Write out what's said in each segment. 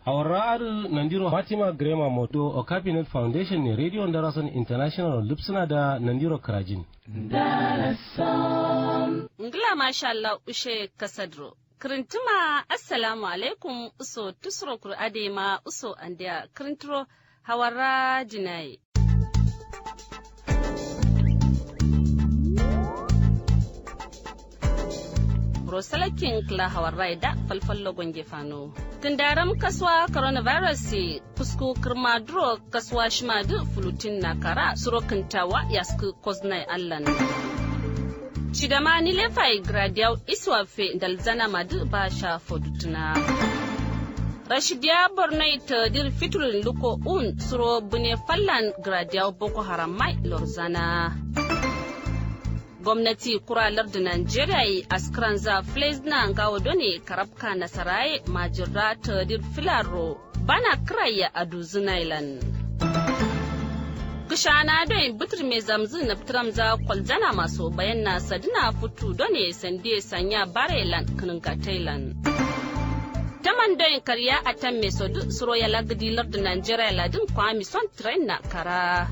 Hawara'ar Nandiro Fatima Grema Moto o Cabinet Foundation ne Radio Darasan International lupsuna da Nandiro Krajin. Ngila masha Allah ushe kasadro. Kirintuma assalamu alaikum uso tusro kur'ade ma uso andiya kirintro hawara jinaye. Rosalakin kla hawarai da falfallo gonge fano. Tundaram kaswa coronavirus kusku kirmadro kaswa shimadu fulutin nakara surokintawa yasku koznai allan. Chidama nilefai gradiau iswafe dalzana madu basha fodutuna. Rashidia bornai dir fitulun luko suro bune fallan gradiau boko haramai lorzana. Gwamnati kuralar da Najeriya yi askran za Flesna Ngawadone karabka Nasaraye majira tadir filaro bana kiraya a duzun island. Kushana don butur mai zamzu na fitram za kwaljana masu bayan na sadina futu done sande sanya barelan kininka Thailand. Taman don karya a tan mai sodu suro ya lagdilar da Najeriya ladin kwami son tren na kara.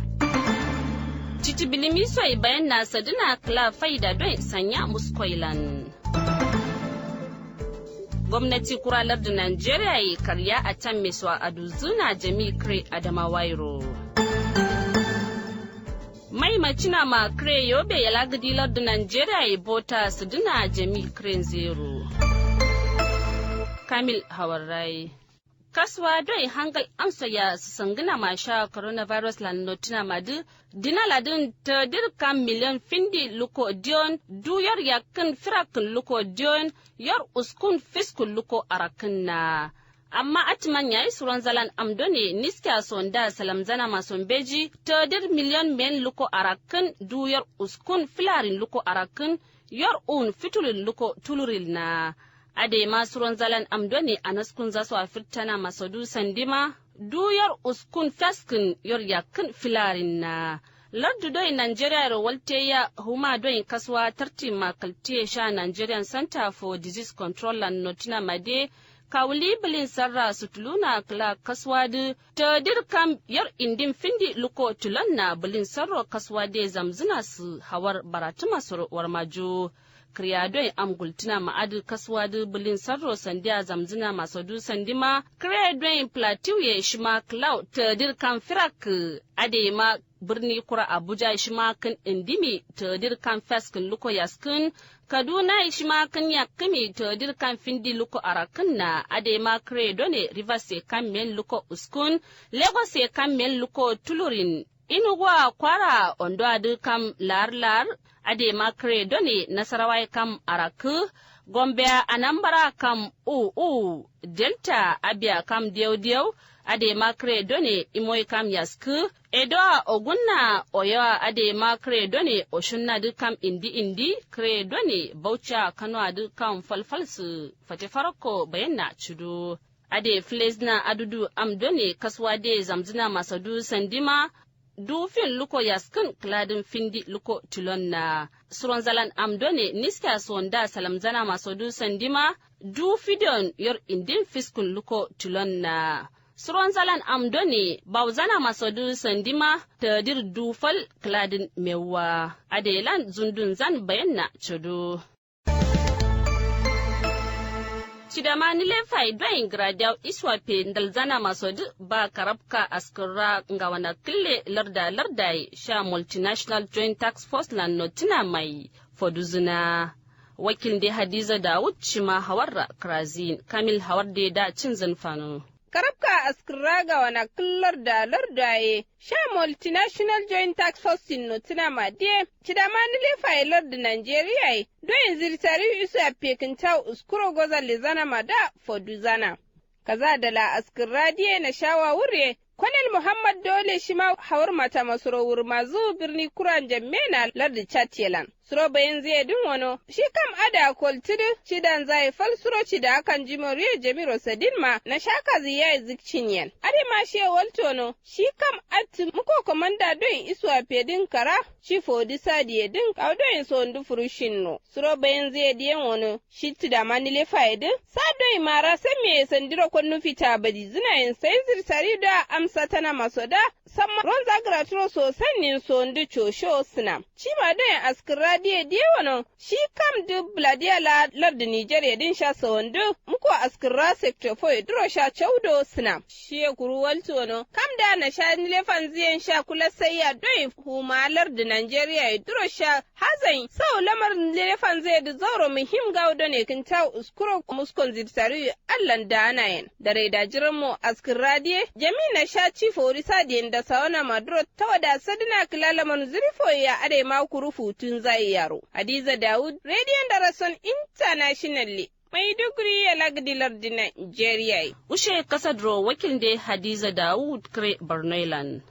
Titi bilimi soy bayan na sadina kla faida don sanya muskoilan. Gwamnati kuralar da Najeriya yi karya a can meswa a duzuna Jami Kre Adamawairo. Mai macina ma Kre Yobe ya lagadilar da Najeriya yi bota sadina Jami Kre Zero. Kamil Hawarai. Kaswa doi hangal amsa ya sangina masha coronavirus lanotina madu dina ladin ta dirkan miliyan findi luko dion duyar yakin firakin luko dion yar uskun fiskun luko arakin na. Amma atiman yayi suran zalan amdone niska sonda salamzana mason beji ta dir miliyan men luko arakin duyar uskun filarin luko arakin yar fitulin luko tuluril na. Ade masu zalan amdoni a naskun zasu a firtana masadu sandima duyar uskun faskin yor yakin filarin na. Lardu doi Nigeria rawalte ya huma doi kaswa tarti makaltiye sha Nigerian Center for Disease Control and Notina Made kawuli bilin sarra sutuluna kla kaswadu ta dirkam yar indin findi luko tulanna bilin sarro kaswade zamzina su hawar baratuma sur warmaju. Kriyadoi amgultina ma'adu kaswadu bilin sarro sandiya zamzina masodu sandima kriyadoi plateau ya shima cloud ta dirkan firak adema birni kura abuja shima kan indimi ta dirkan faskin luko yaskin kaduna shima kan yakimi ta dirkan findi luko arakin na adema kriyadone rivers kan men luko uskun lagos kan men luko tulurin Inugwa kwara ondo adu kam lar ade makre doni Nasarawa kam araku Gombe Anambra kam Delta Abia kam dew ade makre doni Imoy kam yasku Edo Ogunna Oyo ade makre doni Oshunna du kam indi kre doni Baucha Kano adu kam falfalsu fate farako bayanna chudu ade Flesna adudu amdoni kaswade zamzina masadu sandima dufin luko yaskin kladin findi luko tilonna suron zalan amdone niska sonda salamzana masodu sandima dufidon yor indin fiskun luko tilonna suron zalan amdone bauzana masodu sandima tadir dufal kladin mewa adelan zundun zan bayanna chudu Chidama nile faidwain gradiau iswape ndalzana masodu ba karabka askara ngawana kille lardai sha multinational joint tax force lan notina mai foduzuna wakil de Hadiza Dawud shima hawarra krazin Kamil hawarde da cin zanfano karabka askiraga wana killar da lardaye sha multinational joint tax force notina madie chidamani le failar da Nigeria doyin zirsari isu a pekinta uskuro goza lezana mada foduzana kaza da la askiradiye na shawa wure Kolonel Muhammad Dole shi ma hawar mata masoro wurmazu birni kuran jammena lardi Chatelan. Suro bayan zai din wano, shi kam ada koltidu, shi dan zai falsuro ci da akan jimoriya Jamiru Sadinma na shaka ziya zikcinyen. Ade ma shi waltono, shi kam ati muko komanda doyin iswa pedin kara, shi fodi sadiye din kaudoyin so ndu furushin no. Suro bayan zai diyan wano, shi tida manile faidin, sa doyin mara sai me sandiro konnu fita badi zinayin sai zirsari da amsa tana masoda, samma ron zagraturo sosan nin so ndu chosho sina. Ci ma doyin askira diye wano shi kam du bladiya la lardi Nigeria din sha sawandu muko askira sector 4 duro sha chaudo sina shi ya kuru walto no kam da na sha nilefan ziyan sha kula sai ya doi huma lardi Nigeria duro sha hazan sau lamar nilefan zai da zauro muhim gaudo ne kin ta uskuro muskon zirsari allan da anayen da rai da jiran mu askira diye jami'in sha chifo risadi da sawana maduro tawada sadina kilalaman zirfo ya ade ma kuru futun zai yaro. Hadiza Dawud, Radiyon Darason Internationally, Maiduguri ya lagdi lardi Nigeria. Ushe kasadro wakil da Hadiza Dawud kre Bornoilan.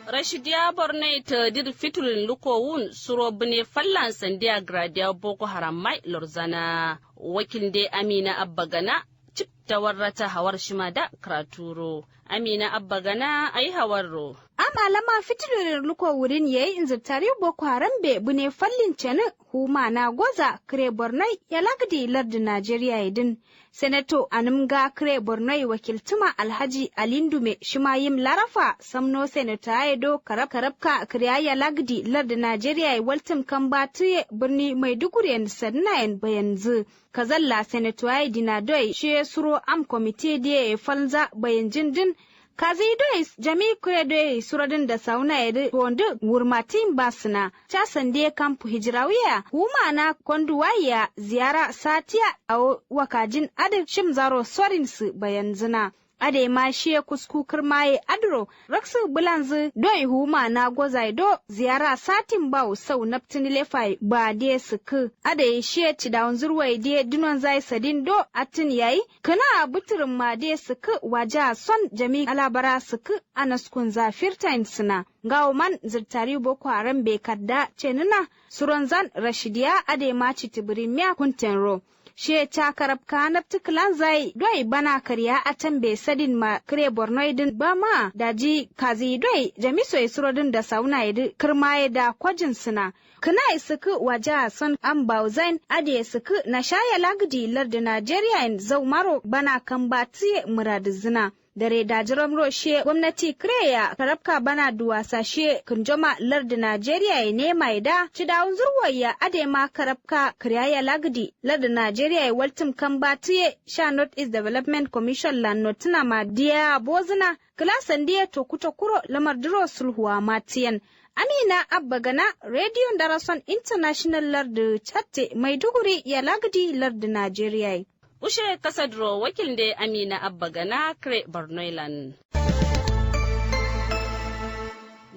Rashidiya Bornoi ta dir fitulin lukowun suro bine fallan sandiya gradiya Boko Haram mai lorzana. Wakil da Amina Abbagana, cip ta warrata hawar shima da kraturo. Amina Abbagana ai hawarro. Amalama fitilurin luko wurin yayi inzirtari Boko Haram be bune fallin cene huma na goza kire Bornoi ya lagdi lardi Najeriya idin. Senato Animga kire Bornoi wakiltuma Alhaji Alindume shimayim larafa samno senata edo karabka kire ya lagdi lardi Najeriya waltim kamba tuye birni Maiduguri en sadna en bayanzu. Kazalla senato ay dinadoi she suro am komite die falza bayanjin din kazi dois jami kure doi suradin da sauna yadi wondu wurmatin basna ta sande kampu hijrawiya huma na konduwaya ziyara satiya a wakajin adin shimzaro sorinsu bayanzina ade ma shi kuskukar maye adro raksu bulanzu doi huma na gozai do ziyara satin bawo sau naptin lefai ba de suku ade shi ci da zurwai de dinon zai sadin do atin yayi kana buturin ma de suku waja son jami alabara suku anaskun zafirtain suna gawo man zirtari Boko Haram be kadda cenina suronzan rashidiya ade ma ci tibirimiya kuntenro she ta karabka na tiklan zai doi bana kariya a tambe sadin ma kire Bornoi din ba ma daji kazi doi jamiso isrodin da sauna yidi kirmaye da kwajin suna kana isuku waja son an bauzain ade suku na shaya lagdi lardi Najeriya in zaumaro bana kan batiye muradizina dare da jiran roshe gwamnati kreya karabka bana duwasa she kunjoma lardi Najeriya ne mai da ci da zurwaya adema karabka kriyaya lagdi lardi Najeriya waltim kan batiye sha North East Development Commission la notina ma dia bozina klasan dia to kuro lamar duro sulhuwa matiyan Amina Abbagana Radio Darason International lardi chatte Maiduguri ya lagdi lardi Najeriya Ushe kasadro wakil da Amina Abbagana kre Bornoilan.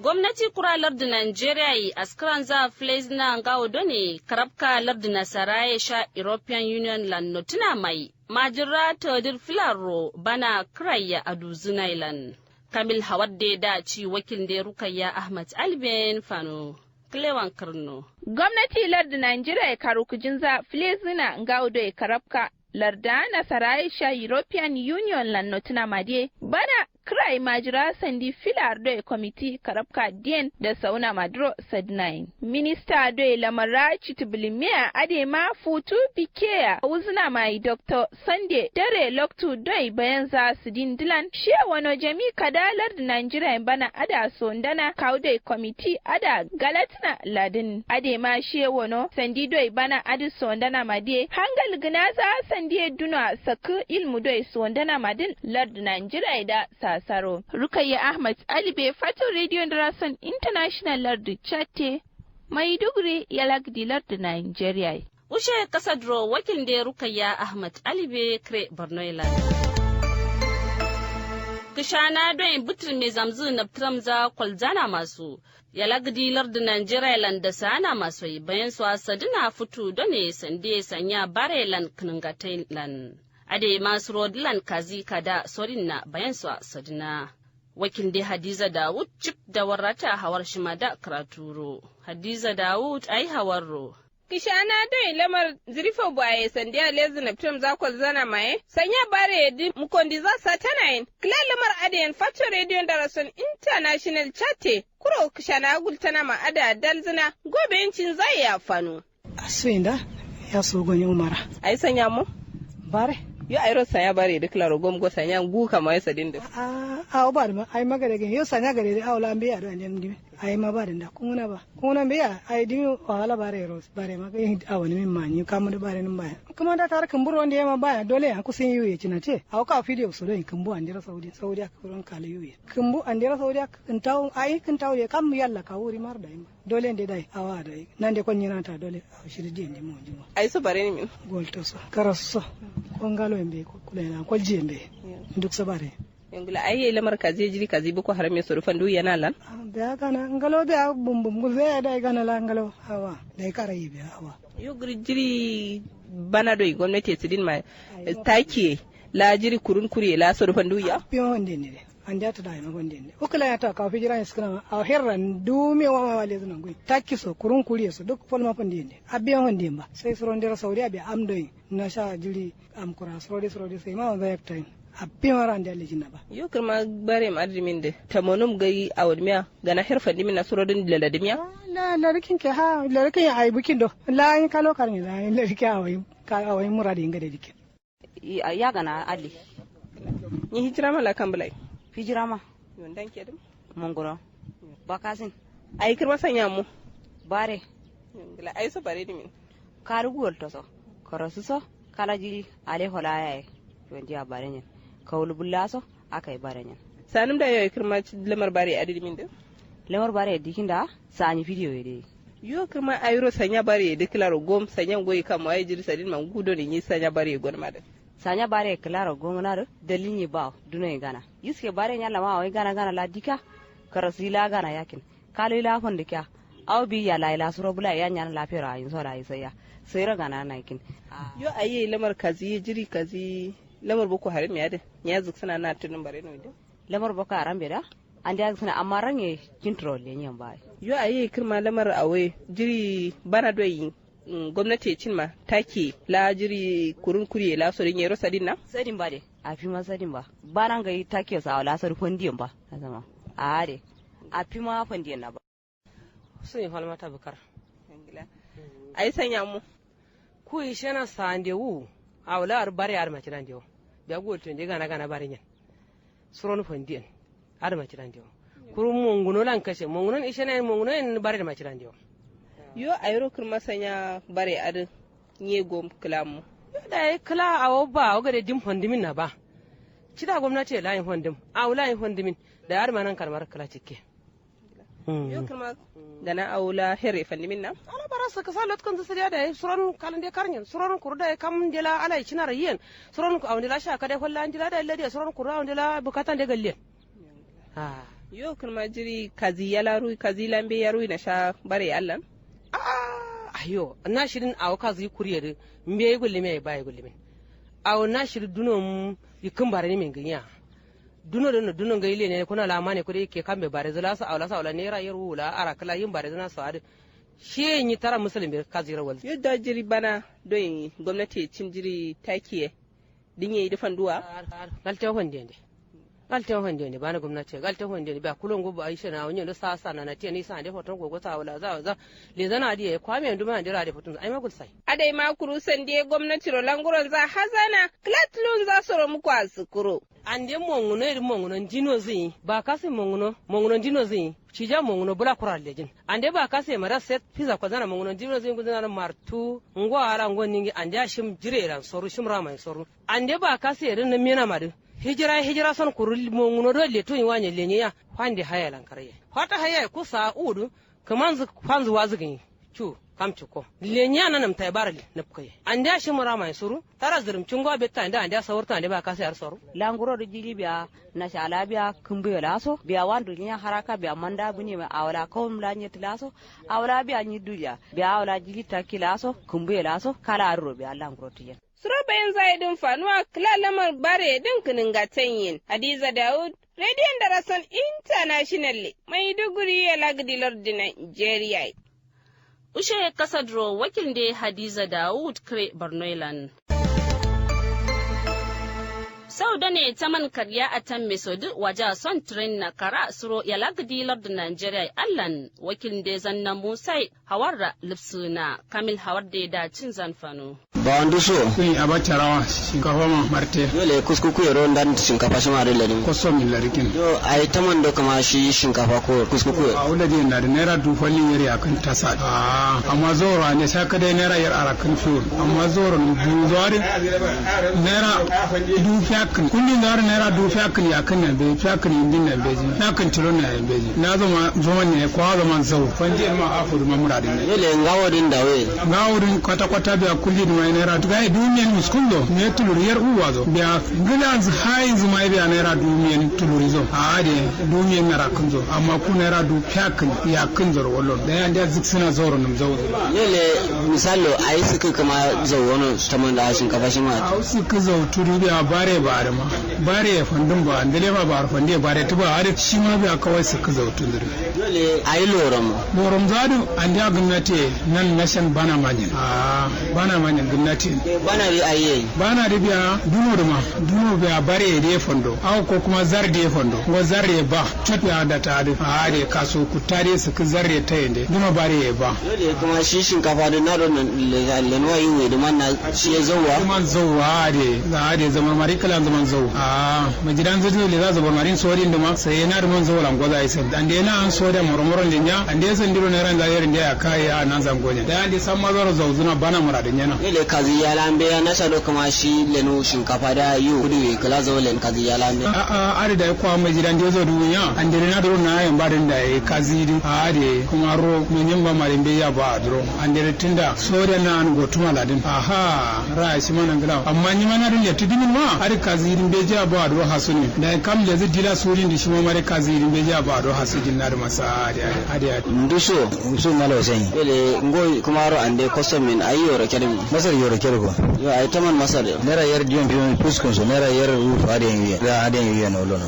Gwamnati kura lardi Najeriya yi askiran za Flezna ngawo done karabka lardi Nasaraye sha European Union lan notuna mai majira todir filaro bana kraya aduzunailan. Kamil Hawadde da ci wakil da Rukayya Ahmad Alben Fano. Klewan Karno. Gwamnati lardi Najeriya karukujin za Flezna ngawo do karabka larda Nasaraye sha European Union lan notuna madie bana krai majira sandi filar do committee karabka dien da sauna madro sadnain minister do lamara chitiblimia adema futu pikea uzna mai Dr. Sunday dare loktu do bayan za sidin dilan she wano jami kadalar da Nigeria bana ada sondana kaude committee ada galatna ladin adema she wano sandi do bana adi sondana madie hangal gnaza sandi duna saku ilmu do sondana madin lard Nigeria da Saro. Rukayya Ahmad Alibe Fatu Radio Darason International Lardu Chate Maiduguri ya lagdi lardu Nigeria. Ushe kasadro wakil da Rukayya Ahmad Alibe kre Bornoilan. Kishana don butir mai zamzu na tramza kwalzana masu ya lagdi lardu Nigeria landa sana masu bayan su asadina futu done sande sanya barelan kningatailan. ade masu rodlan kazi kada sorin na bayan su a sadina. Wakin dai Hadiza Dawud cip da warrata hawar shima da karaturo. Hadiza Dawud ai hawarro. Kishana dai lamar zirifo baye sandiya lezi na ptum za zana maye sanya bare di mukondi za satana yin kila lamar adayan fato radio da rason international chate kuro kishana gultana ma ada dalzina gobe incin zai ya fanu. Aswinda ya so gonye umara. Ai sanya mu? Bare. Yo ayro sanya bare da klaro gom go sanya gu kama yasa dinda. A ba ma ai magare gen yo sanya gare da awla mbe ya da ne ai ma ba da kuna ba. Kuna mbe ya ai dimi wala bare ros bare ma kai awani min manyi kamu da bare nin baya. Kuma da tar kan buro ya ma baya dole an kusin yuye cina ce. Aw ka video so don kan bu andira Saudi aka kuron kala yuye. Kan bu andira Saudi kan tawo ai kan tawo ya kam yalla ka wuri mar da ima. Dole inde dai awa dai nan de kon nyina ta dole a shirje inde mo juma. Ai so bare ni min. Golto so karasso. Kongalo embe kulena kolji embe nduk sabare yangula ayi lamar kaze jiri kaze boko haram ya surufan du yana lan da kana ngalo be bumbum gul be da kana la ngalo hawa da kara yi be hawa yo jiri bana do gwamnati tidin ma take la jiri kurun kuriye la surufan du ya biyo wande ne ande ta dai magonde ne ukula ya ta ka fi jira iskana a herran du me wa wale zunan gui takki so kurun kuriye so duk folma pande ne abiyo wande ba sai suron dira saudi abi amdoyi na sha jiri am kura sorodi sai ma wanda yak time abbi mara ande alle jinna ba yo kirma bare ma adrimin de tamonum gai awdmiya gana herfa dimin na surodin laladmiya la rikin ke ha la rikin ya ai bukin do la yin kalo karni la yin la rikin awai muradi ngade dikin ya gana ali ni hijira mala kambulai hijira ma yon danke dum mongoro bakasin ai kirma sanya mu bare ngila ai so bare dimin karu gol to so korosu so kala jiri ale hola yae yondi a bare nyen kawlu bullaso akai bare nyen sanum da yoy kirma lamar bare adidi min de lamar bare dikinda sani video yede yo kirma ayro sanya bare de klaro gom sanya goyi kam ay jiri sadin man gudo ni sanya bare gon ma de sanya bare klaro gom na do dalini ba duno e gana yiske bare nyalla ma o gana la dika karasila gana yakin kalo ila fonde kya aw bi ya la suro bula ya nyana la fera yin so la isaya sai ra gana na yakin yo ayi lamar kazi jiri kazi lamar boko haram ya de nya zuk sana na tunun bare no de lamar boko haram be da an da sana amma range control le nyen ba yo ayi kirma lamar awe jiri bana do yin gwamnati cin ma take la jiri kurun kuriye la so yin rosa din na sadin ba de a fi ma sadin ba banan ga take sa la sar fondiyan ba zama a de a fi ma fondiyan na ba sun yi falmata bukar ai sanya mu ku yi shena sande wu a wala ar bare ar maciran dewo da go to de gana bare nyen suron fondiyan ar maciran dewo kurun monguno lan kashe mongunon ishena monguno en bare da maciran dewo yo ayro kirma sanya bare ad nye gom klamu da kala awo ba o gade dim fondimin na ba cida gwamnati la yin fondim a wala yin fondimin da ar manan karmar kala cike yo kirma gana awla here fandimin na ala barasa ka salot kan zuriya da suron kalande karnyen suron kurda kam dela ala cinar yen suron ku awndela sha kada holla andila da lade suron kurda awndela bukatan de galle ha yo kirma jiri kazi yalaru kazi lambe yaru na sha bare allan ayo na shirin awo kazi kuriyere mbe gulle me baye gulle men awo na shirin dunom yikin bare ne men ganya duno ga ile ne kuna lama ne kudi ke kambe bare zala sa awla ne rayar wula ara kala yin bare zana sa she yi tara musulmi kazi rawal yadda jiri bana don gwamnati cin jiri takiye dinye da fanduwa galte honde ne bana gwamnati galte honde ne ba kulon gobo aisha na wonyo da sa na tiya ni sa da foton gogo sa wala za le zana diye kwame nduma ndira da foton ai magul sai adai ma kurusan die gwamnati rolanguron za hazana klatlun za soro muku asukuro ande monguno dino zin ba kasi monguno dino zin cija monguno bula kura lejin ande ba kasi mara set pizza ko zana monguno dino zin ko zana martu ngo ara ngo ningi ande ashim jireran soru shimra mai soru ande ba kasi irin na mena madu hijira son kurul monguno do le to yiwanye lenya fande hayalan kare fata hayai kusa udu kaman fanzu wazugin chu kamci ko lenya nanam tay baral napkoy anda shimura mai suru tara zirim cingo betta anda sawarta anda ba kasa yar soru languro do jili biya na shala biya kumbe laso biya wandu nya haraka biya manda buni ma awla kawm la nyet laso awla biya nyi duya biya awla jili takilaso kumbe laso kala ro biya languro tiyen Surobayin zaidin fanuwa kilalamar bare din kiningatanyin. Hadiza Daud, Rediyon Darason International Maiduguri ya lagdilar da Nigeria. Ushe kasadro wakil da Hadiza Daud kre Bornoilan. Sau da ne ta man karya a tan mesodi waje son tren na kara suro ya lagdi da Nigeria Allan wakil da zanna Musa hawarra lipsuna Kamil hawar da cin zanfano. Ba wanda so kun abacha rawa shinkafa ma marte dole kuskuku yaro dan shinkafa shi ma rilla din ko so min larikin yo ai taman do kama shi shinkafa ko kuskuku a wula din na da naira dufallin yari akan tasa amma zoro ne saka dai naira yar arakan fiyo amma zoro du zori naira du fiakin kullin zori naira du fiakin ya kan nan bai fiakin indin nan bai na kan tilo na yan bai na zama ne ko zaman zau fanje ma afudu ma muradin ne dole ngawadin dawe ngawadin kwata biya kullin naira tuga duniyan muskundo ne tuluriyar uwazo biya gilanz haiz mai biya naira duniyan tulurizo ade duniyan naira kunzo amma ku naira du pyakin ya kunzo wallo da yan da ziksina zoro num zawo lele misalo ai suka kama zawono taman da shinkafa shi ma au suka zawo turu biya bare ma bare ya fandun ba andale ba bar fande bare tuba ade shi ma biya kawai suka zawo turu lele ai loram zadu an da gwamnati nan nashan bana manyan bana manyan gwamnati bana ri ayi bana da biya duno biya bare da fondo aw ko kuma zarde fondo ko zarre ba chot ya da ta da ade kaso ku tare su ku zarre ta yende duno bare ba dole kuma shi shinkafa da na don lenwa yi da man shi ya zauwa kuma zauwa ade zaman mari kala zaman zau majidan zuwa le za zuba marin sorin da ma sai na da man zauwa lan goza sai dan da na an so da murmurun linya an da san diro ne ran da yarin da ya kai a nan zangonya da an da san mazaro zauzuna bana muradin yana dole kazi ya lambe ya nasa do kama shi lenu shinkafa da yi kudu we kala zo len kazi ya lambe are da kwa mai jiran da zo dunya an da na duro na yan barin da ya kazi din are kuma ro mun yin ba marin be ya ba duro an da tunda so da na an go tuma ladin ra shi manan gila amma ni mana dun ya tudin ma are kazi din be ja ba duro hasuni da kam da zai dila surin da shi ma mare kazi din be ja ba duro hasujin na da masa are nduso so malo sai dole ngoi kuma ro ande kosomin ayo ro kedem masar yo ro kedego yo ay taman masar nera yer dion bion puskon so nera yer uf aden yi da aden yi no lono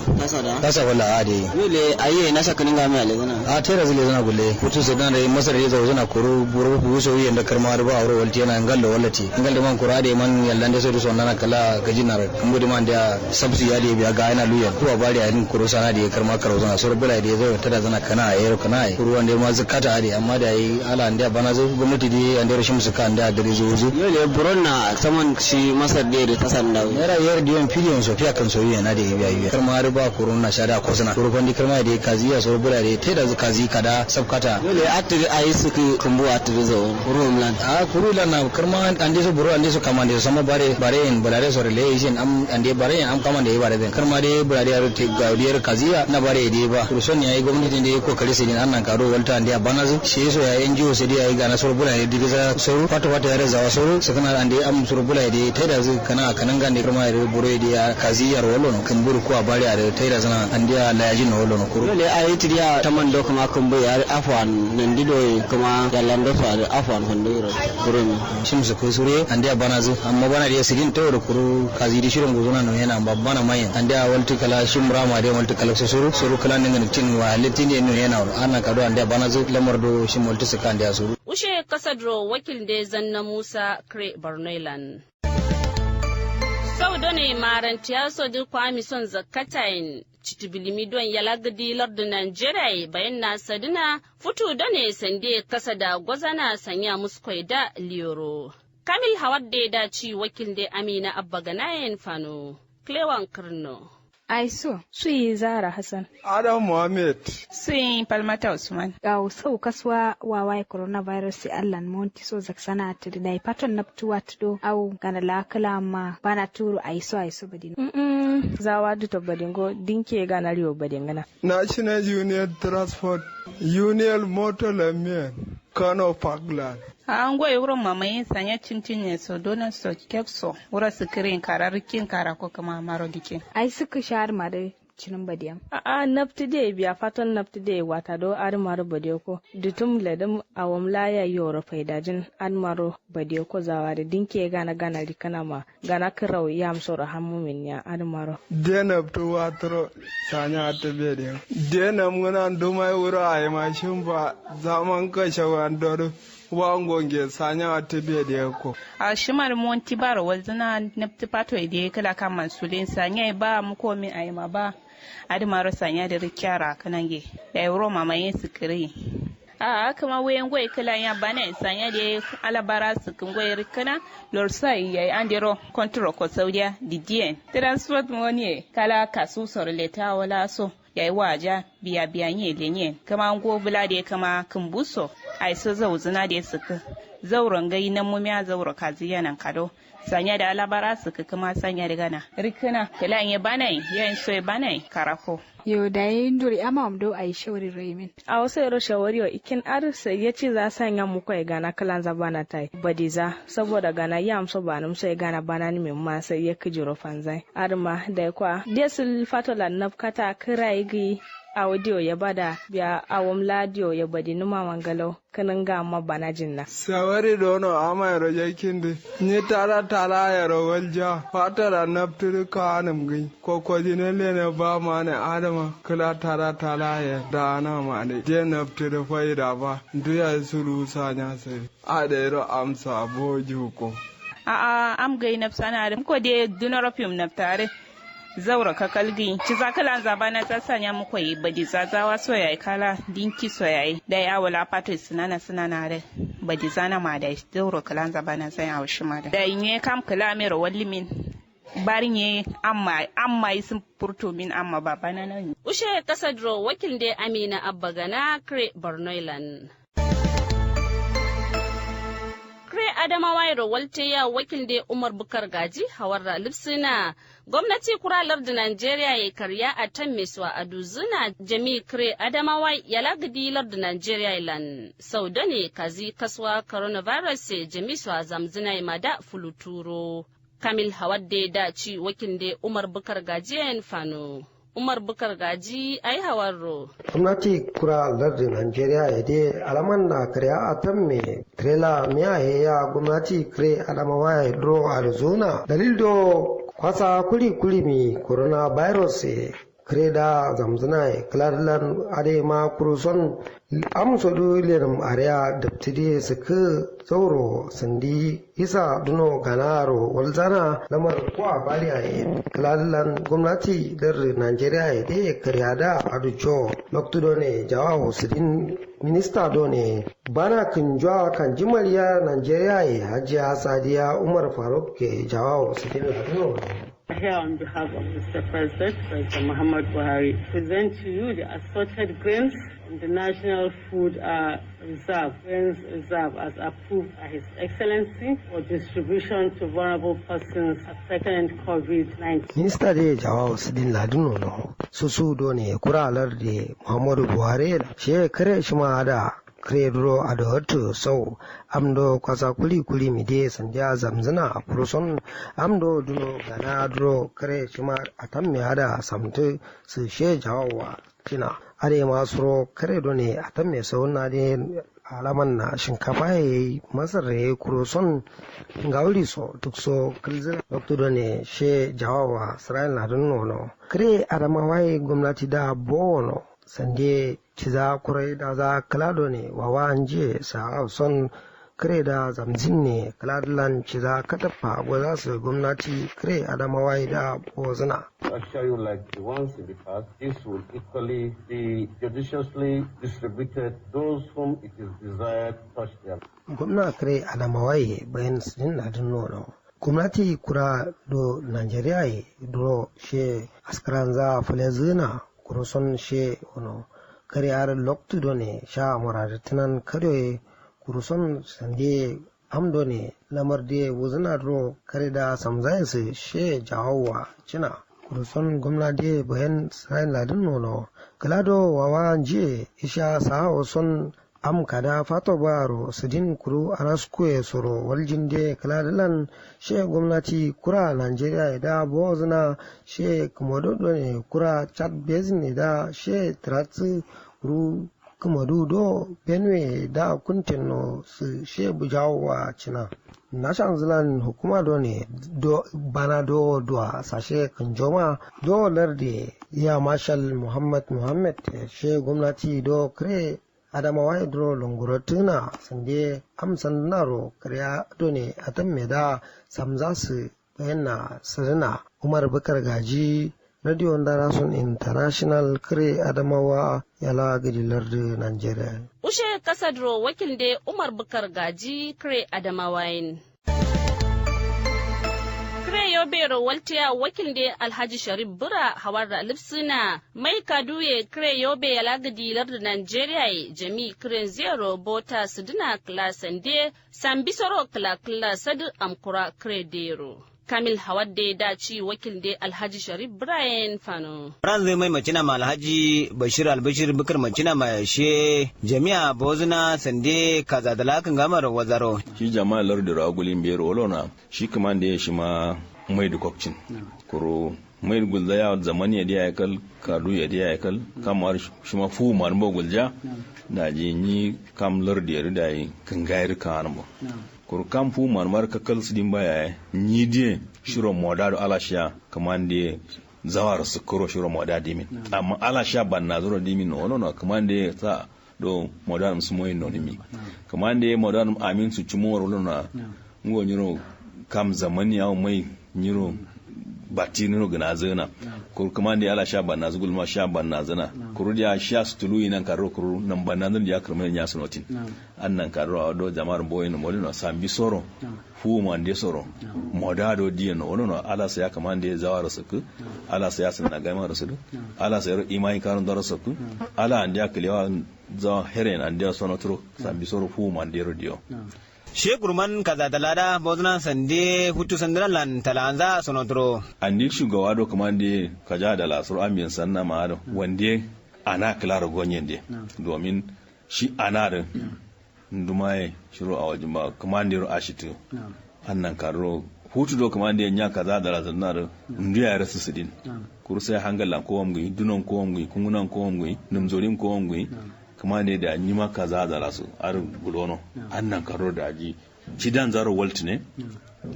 kasa wala ade yule aye nasa kaninga me ale zana a tera zile zana gulle putu so dan masar ye zo zana koro buru bu so yi da karmar ba aure walti yana ngallo wallati ngalde man koro ade man yallande so so nana kala gajinar kambudi man da sabsi yade biya ga yana luya ko bari a rin koro sana da karma karo zana so bula da zo tada zana kana ayer kana koro wanda ma zakata ade amma da yi ala anda bana zo gwamnati di ande rashin suka anda da zo yule buronna saman shi masar da ta sanda nera yer dion filion so fiya kan soyayya na da yayi karma riba korona shada ko sana ko fandi karma da kaziya so bula da te da kazi kada sabkata yule atri ayi suku kumbu atri zo rumlan kurulan na karma ande so buru ande so kamande sama bare en bulare so relation am ande bare am kamande yi bare karma da bulare ya te gaudiyar kaziya na bare da ba kurson yayi gwamnati da ko kare sai annan karo walta ande banazu shi so ya NGO sai dai yayi ga na so bula da diga so fata ya rezawa so sakana ande am so bula da te da zu kana kanan gande kuma da buru da kaziyar wallo kan buru ko bare da te da zana ande la yajin wallo no kuru dole ayi tiya taman do kuma kun bu ya afwan nan dido kuma yallando fa afwan handiro kuru shim su ko sure ande banazu amma bana da sidin to da kuru kazidi shirin guzuna no yana babbana mayan ande walti kala shimra ma da walti kala suru kala nan tin wa litin ne yana ana kado ande banazu lamar do shim walti saka ande suru ushe kasadro wakil da zanna Musa Kre Barnailan sau da ne marantiya so duk kwami son zakatain citibilimi don yalagadi lardin Najeriya bayan na sadina futu da ne sande kasa da gwazana sanya muskwai da liyoro. Kamil Hawar da ya dace wakil da Amina Abba Ganayen Fano, Klewan Kirno. Aiso, su yi Zara Hassan. Adam Mohammed. Su yi Palmata Usman. Gawo sau kaswa wawai coronavirus si Allan Monti so zaksana tudu da ipaton naptuwa tudo au gana lakala ma bana turu aiso badin. Zawa duto badingo dinke gana riyo badingana. National Union Transport Union Motor Lamien Kano Parkland. An goyi wurin mamayin sanya cincin ne so donon so kekso wurin sikirin kararrikin kara ko kuma maro dikin. Ai suka shahar ma dai cinin badiyam. A nafti de biya fatan nafti de wata do admaro badiyo ko dutum ledum awam laya yoro faidajin admaro badiyo ko zawari dinke gana rikana ma gana kirau yam soro hamumin ya admaro. Dena tu watro sanya atebede. Dena muna nduma wuro ay mashin ba zaman kashe wandoro. Wangonge sanya atebede ko. A shimar monti baro walzana nafti pato ide kala kan mansulin sanya ba mu komi ayma ba. Admaro sanya da rikyara kanange. Da euro mamaye sikiri. A kama wayan goyi kala ya bana sanya da alabara su kun goyi rikana lorsa yayi andero control ko saudiya didien transport money kala kasu sorleta wala so yayi waja biya nye lenye kama go bula da kama kumbuso ai so zauzuna da suka zauren gai nan mumiya zauro kaziya nan kado sanya da alabara suka kuma sanya da gana rikana kala ya bana yayin so bana karako. Yo da yin duri ama amdo a yi shawari raimin. A wasu yaro shawari wa ikin arsa ya ce za sanya muku ya gana kalan zabana tai badiza saboda gana ya amso ba num sai gana bana ni min ma sai ya kijiro fanzai arma da kwa desul fatola nafkata kira igi audio ya bada biya awam ladio ya badi numa mangalo kanan ga ma bana jinna sawari dono ama yaro yakinde ni tara yaro walja fatara naftir ka anam gai ko jinele ne ba ma ne adama kala tara ya da na ma ne je naftir faida ba duya suru sanya sai a da yaro amsa boju ko am gai nafsana da ko de dunarofim naftare zaura kakalgi ci zakalan zabana ta sanya muku yi badi zazawa soyayi kala dinki soyayi da ya wala pato sinana re badi zana ma da zaura kalan zabana sai a wushi ma da yin kam kalamero wallimin barinye amma sun furto min amma babana nan ushe kasadro wakil da Amina Abba Gana Kre Bornoilan Adamawa ya rawalte ya wakil da Umar Bukar Gaji hawar lipsina gwamnati kuralar da Najeriya ya karya a tan meswa a duzuna jami kre Adamawa ya lagadi lar da Najeriya lan sau da ne kazi kaswa coronavirus jami swa zamzina ma da fuluturo Kamil Hawadde da ci wakil da Umar Bukar Gaji yan fano. Umar Bukar Gaji ai hawarro. Gwamnati kura lardin Najeriya ya dai alaman na karya a tan me trela miya ya gwamnati kare Adamawa ya dro Arizona dalil do kwasa kuli mi coronavirus kare da zamzana klarlan ade ma kuruson amsodu lenum area daptidi suka sauro sandi isa duno ganaro walzana lamar ko a bali a klarlan gwamnati dar Najeriya ya dai karya da adujo loktudo ne jawaho sidin minista done bana kinjwa kan jimaliya Najeriya ya hajiya Sadiya Umar Faruk ke jawaho sidin aduno. Here on behalf of Mr. President, President Muhammad Buhari, present to you the assorted grains in the National Food Reserve, grains reserve as approved by His Excellency for distribution to vulnerable persons affected in COVID-19. Minister de Jawa Sidin Laduno no, Susu Doni, Kuralar de Muhammad Buhari, she kare shima da kredro adohatu so amdo kwasa kuli mide sanja zamzana a furuson amdo duno gana dro kare shima atamme hada samtu su she jawawa kina are masuro kare done atamme sauna de alaman na shinkafa yayi masar yayi kuruson gauri so duk so kilzina dokto done she jawawa Israel na dunno no kare adamawa gwamnati da bono sande ciza kurai da za kalado ne wawa anje sa son kare da zamzin ne kaladlan ciza katafa gwaza su gwamnati kare adamawa da bozuna. Assure you like the ones in the past, this will equally be judiciously distributed those whom it is desired touch them. Gwamna kare adamawa bayan sin na nono. Gwamnati kura do Najeriya do she askaranza falezina kuruson she ono kare har loktu done sha muraratinan kare kuruson sande amdo ne lamar de wuzuna ro kare da samzayin she jawawa cina kuruson gwamnati bayan sai ladin nono kalado wawa je isha sa son am kada fato baro sidin kuru araskue soro waljinde kaladalan she gwamnati kura Nigeria da bozna she komodo ne kura chat bezne da she tratsi ru komodo do benwe da kuntino su she bujawa cina nashan zilan hukuma do ne do bana do sashe kanjoma do larde ya marshal muhammad she gwamnati do kre adamawa hidro longorotuna sande amsan naro kariya done atan meda samza su bayyana sirina umar bakar gaji radio darason international kare adamawa yala gadilar da nigeria ushe kasadro wakil de umar bakar gaji kare adamawa yin Yobero waltiya wakil da Alhaji Sharif Bura hawar da lipsina mai kaduye kire yobe ya lagadi larda Nigeria jami kiren zero bota suduna klasande sambisoro kla sadu amkura kire dero. Kamil Hawadde daci wakil da Alhaji Sharif Brian Fano. Ran zai mai macina ma Alhaji Bashir Albashir Bukar macina ma she jami'a bozuna sande kaza da lakin gamar wazaro. Shi jama'a lardin ragulin biyar olona shi kuma da ya shi ma mai da kwakcin. Kuro mai gulza ya zamani ya diya yakal kadu ya diya yakal kamar shi ma fu ma nbo gulja da ji ni kam lardi ya da yi kan gayar ka nbo. Kuro kam fu ma mar kakal su din baya ni die shiro modado alasha kamande zawar su kuro shiro modado dimin amma alasha ban na zuro dimin no kamande sa do modern su moyin no nimi kamande modern amin su cimo woro na ngo nyiro kam zamani ya mai nyiro bati no gana zana kur kamande alasha ban na zugul ma sha ban na zana kur dia sha stulu ina karo kur nan ban na zan ya kurme nya sunotin annan karo do jama'ar boyin molino sambi soro fu mande soro modado diyan no ala sa ya kamande zawara suku ala sa ya sanna gaima rasulu ala sa yaro imai karun darasaku ala andiya kliwa za heren andiya sonotro sambi soro fu mande rodiyo she gurman kaza dalada bozna sande hutu sandalan talanza sonotro andi shugaba do kamande kaja da lasur ambiyan sanna ma wande ana klara gonyende domin shi ana da ndumaye shiro a wajen ba kamandiro ashitu annan karo hutu do kamande nya kaza da lazanna ndu ya rasu sidin kursa hangalan ko wamgi dunon ko wamgi kungunan ko wamgi numzorin ko wamgi kamande da nyima kaza da lasu ar gulono annan karo da ji cidan zaro waltine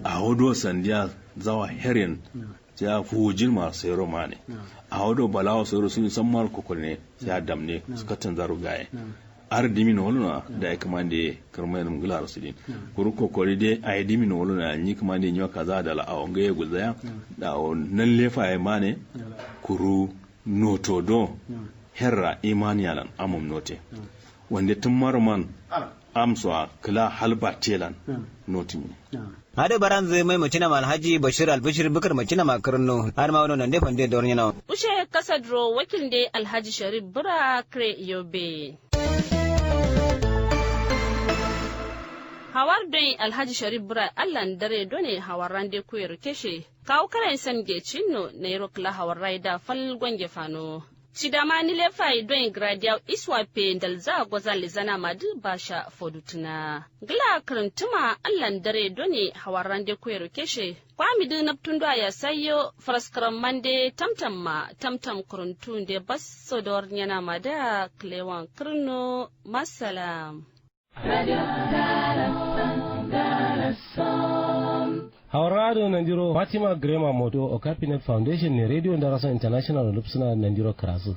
a hodo sandiya zawa herin ya fujin ma sayro mane a hodo balawo sayro sun san mar kokolne ya damne suka tanzaro gaye ar dimino woluna da ya kamande karmayar mugula rasulin kuru kokori dai a yi dimino woluna ni kamande nyawa kaza da la awon ga gulzaya da nan lefa ya mane kuru noto do herra imaniyalan amum note wanda tun maruman amsa kala halba telan notimi hade baran zai mai macina mal Alhaji Bashir Albashir Bukar macina ma karno har ma wannan da fande da warnyana ushe kasadro wakil da Alhaji Sharif Bura kre yobe hawar don Alhaji Sharif Bura allan dare done hawar rande kuyar keshe kawo karen san ge cinno na yaro kala hawar raida fal gwange fano Chidama nile fai don gradia iswa pe dalza gwaza lizana madu basha fodutuna. Gila karantuma allan dare done hawaran de kuyero keshe. Kwamidu naptundwa ya sayo faraskaran mande tamtam kurantun de bas sodor nyana mada klewan kurno masalam. Hawarado Nandiro Fatima Grema Moto o Cabinet Foundation ne Radio Darason International Lupsuna Nandiro Karasu.